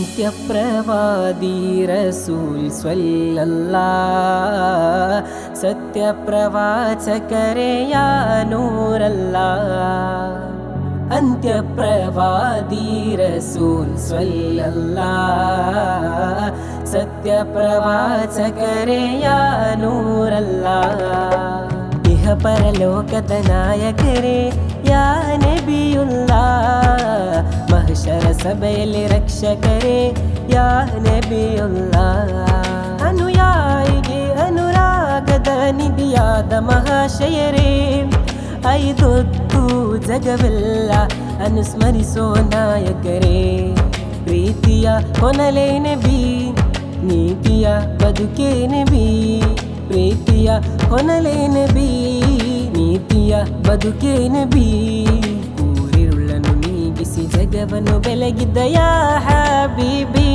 ಅಂತ್ಯಪ್ರವಾದಿ ರಸೂಲ್ ಸ್ವಲ್ಲಲ್ಲಾಹ್ ಸತ್ಯ ಪ್ರವಾಚಕರೇ ಯಾ ನೂರಲ್ಲಾಹ್ ಅಂತ್ಯಪ್ರವಾದಿ ರಸೂಲ್ ಸ್ವಲ್ಲಲ್ಲಾಹ್ ಸತ್ಯ ಪ್ರವಾಚಕರೇ ಯಾ ನೂರಲ್ಲಾಹ್ ಇಹ ಪರಲೋಕದ ನಾಯಕರೇ ಯಾ ನಬಿಯುಲ್ಲಾಹ್ ಮಹಶರ ಸಭೆಯಲ್ಲಿ ರಕ್ಷಕರೇ ಯಾ ನಬಿಯುಲ್ಲಾಹ್ ಅನುಯಾಯಿಗೆ ಅನುರಾಗದ ನಿಧಿಯಾದ ಮಹಾಶಯರೇ ಐದೊತ್ತು ಜಗವೆಲ್ಲ ಅನುಸ್ಮರಿಸೋ ನಾಯಕರೇ ಪ್ರೀತಿಯ ಹೊನಲೇ ನಬಿ ನೀತಿಯ ಬದುಕೇ ನಬಿ ಪ್ರೀತಿಯ ಹೊನಲೇ ನಬಿ ನೀತಿಯ ಬದುಕೇ ನಬಿ ಊರಿರುಳನ್ನು ನೀಗಿಸಿ ಜಗವನ್ನು ಬೆಳಗಿದ್ದ ಯಾ ಹಬೀಬಿ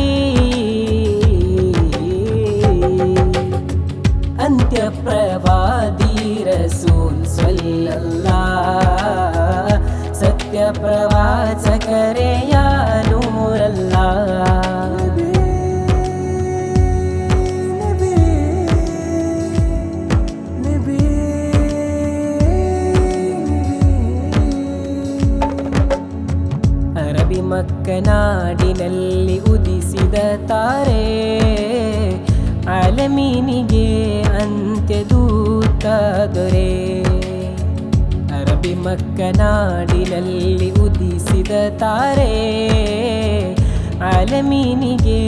ಅಂತ್ಯಪ್ರವಾದಿ ರಸೂಲ್ ಸ್ವಲ್ಲಲ್ಲಾಹ್ ಸತ್ಯ ಪ್ರವಾಚಕರೇ ಯಾ ನೂರಲ್ಲಾಹ್ ಅರಬಿ ಮಕ್ಕನಾಡಿನಲ್ಲಿ ಉದಿಸಿದ ತಾರೆ ಆಲಮೀನಿಗೆ ಅಂತ್ಯದೂತ ದೊರೆ ಅರಬಿ ಮಕ್ಕನಾಡಿನಲ್ಲಿ ಉದಿಸಿದ ತಾರೆ ಆಲಮೀನಿಗೆ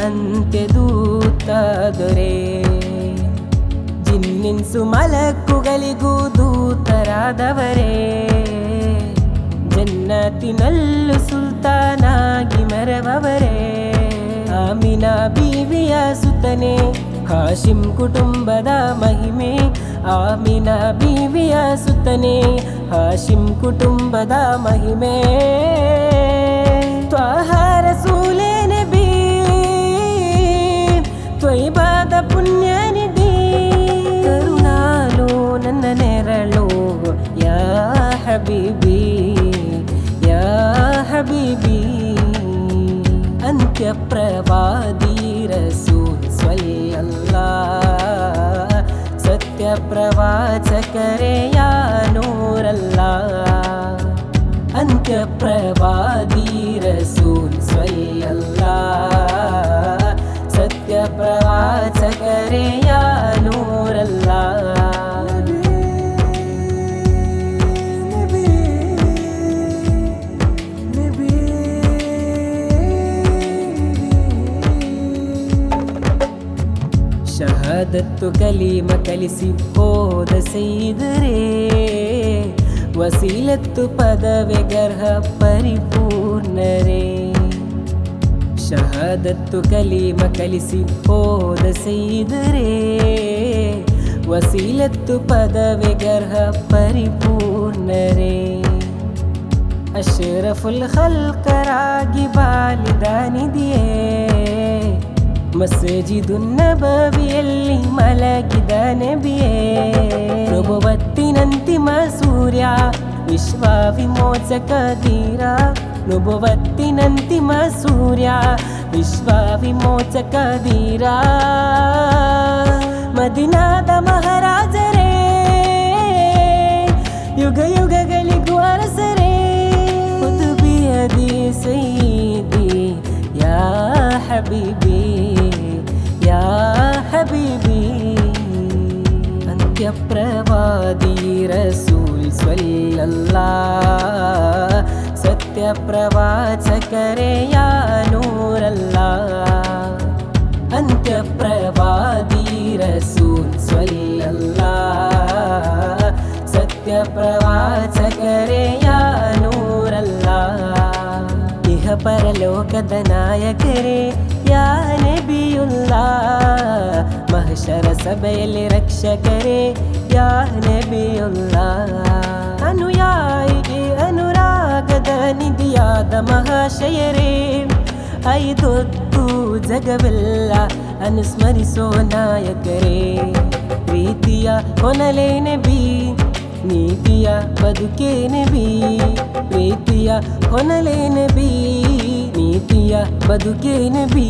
ಅಂತ್ಯದೂತ ದೊರೆ ಜಿನ್ನಿನ್ಸು ಮಲಕ್ಕುಗಳಿಗೂ ದೂತರಾದವರೇ ಜನ್ನತಿನಲ್ಲು ಸುಲ್ತಾನಾಗಿ ಮೆರವವರೇ ಆಮಿನಾ ಬೀವಿಯ ಸುತನೆ ಹಾಶಿಂ ಕುಟುಂಬದ ಮಹಿಮೆ ಆಮಿನಾ ಬೀವಿಯ ಸುತನೆ ಹಾಶಿಂ ಕುಟುಂಬದ ಮಹಿಮೆ ತ್ವಾಹ ರಸೂಲೇ ನಬಿ ತ್ವಯ್ಬಾದ ಪುಣ್ಯ ನಿಧಿ ಕರುಣಾಲು ನನ್ನ ನೆರಳು ಯಾ ಹಬೀಬಿ ಯಾ ಹಬೀಬಿ ಅಂತ್ಯಪ್ರವಾದಿ ರಸೂಲ್ ಸ್ವಲ್ಲಲ್ಲಾಹ್ ಸತ್ಯ ಪ್ರವಾಚಕರೇ ಯಾ ನೂರಲ್ಲಾಹ್ ಅಂತ್ಯಪ್ರವಾದಿ ರಸೂಲ್ ಸ್ವಲ್ಲಲ್ಲಾಹ್ ಸತ್ಯ ಪ್ರವಾಚಕರೇ ಯಾ ನೂರಲ್ಲಾಹ್ ಶಹಾದತ್ತು ಕಲೀಮ ಕಲಿಸಿ ಹೋದ ಸೈದರೇ ವಸೀಲತ್ತು ಪದವೆ ಗರ್ಹ ಪರಿಪೂರ್ಣರೇ ಶಹಾದತ್ತು ಕಲೀಮ ಕಲಿಸಿ ಹೋದ ಸೈದರೇ ವಸೀಲತ್ತು ಪದವೆ ಗರ್ಹ ಪರಿಪೂರ್ಣರೇ ಅಶ್ರಫುಲ್ ಖಲ್ಕರಾಗಿ ಬಾಲಿದ ನಿಧಿಯೇ ಮಸ್ಜಿದುನ್ ನಬವಿಯಲ್ಲಿ ಮಲಗಿದ ನಬಿಯೇ ನುಬುವತ್ತಿನಂತಿಮ ಸೂರ್ಯ ವಿಶ್ವ ವಿಮೋಚಕ ಧೀರ ನುಬುವತ್ತಿನಂತಿಮ ಸೂರ್ಯ ವಿಶ್ವ ವಿಮೋಚಕ ಧೀರ ಮದಿನಾದ ಮಹಾರಾಜರೇ ಯುಗ ಯುಗಗಳಿಗೂ ಅರಸರೇ ಕುತುಬಿಯದಿ ಸೈದಿ ಯಾ ಹಬೀಬಿ ಯಾ ಹಬೀಬಿ ಅಂತ್ಯಪ್ರವಾದಿ ರಸೂಲ್ ಸ್ವಲ್ಲಲ್ಲಾಹ್ ಸತ್ಯ ಪ್ರವಾಚಕರೇ ಯಾ ನೂರಲ್ಲಾಹ್ ಅಂತ್ಯಪ್ರವಾದಿ ರಸೂಲ್ ಸ್ವಲ್ಲಲ್ಲಾಹ್ ಸತ್ಯ ಪ್ರವಾಚಕರೇ ಯಾ ನೂರಲ್ಲಾಹ್ ಇಹ ಪರಲೋಕದ ನಾಯಕರೇ ಯಾ ನಬಿಯುಲ್ಲಾಹ್ ಮಹಶರ ಸಭೆಯಲ್ಲಿ ರಕ್ಷಕರೇ ಯಾ ನಬಿಯುಲ್ಲಾಹ್ ಅನುಯಾಯಿಗೆ ಅನುರಾಗದ ನಿಧಿಯಾದ ಮಹಾಶಯರೇ ಐದೊತ್ತು ಜಗವೆಲ್ಲ ಅನುಸ್ಮರಿಸೋ ನಾಯಕರೇ ಪ್ರೀತಿಯ ಹೊನಲೇ ನಬಿ ನೀತಿಯ ಬದುಕೇ ನಬಿ ಪ್ರೀತಿಯ ಹೊನಲೇ ನಬಿ ನೀತಿಯ ಬದುಕೆ ನಬಿ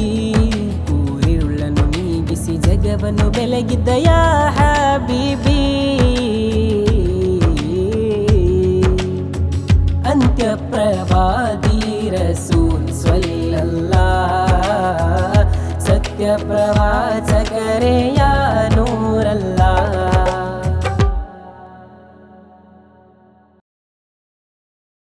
ಊರಿರುಳನ್ನು ನೀಗಿಸಿ ಜಗವನ್ನು ಬೆಳಗಿದ್ದ ಯಾ ಹಬೀಬಿ ಅಂತ್ಯ ಪ್ರವಾದಿ ರಸೂಲ್ ಸ್ವಲ್ಲಲ್ಲಾಹ್ ಸತ್ಯ ಪ್ರವಾಚಕರೇ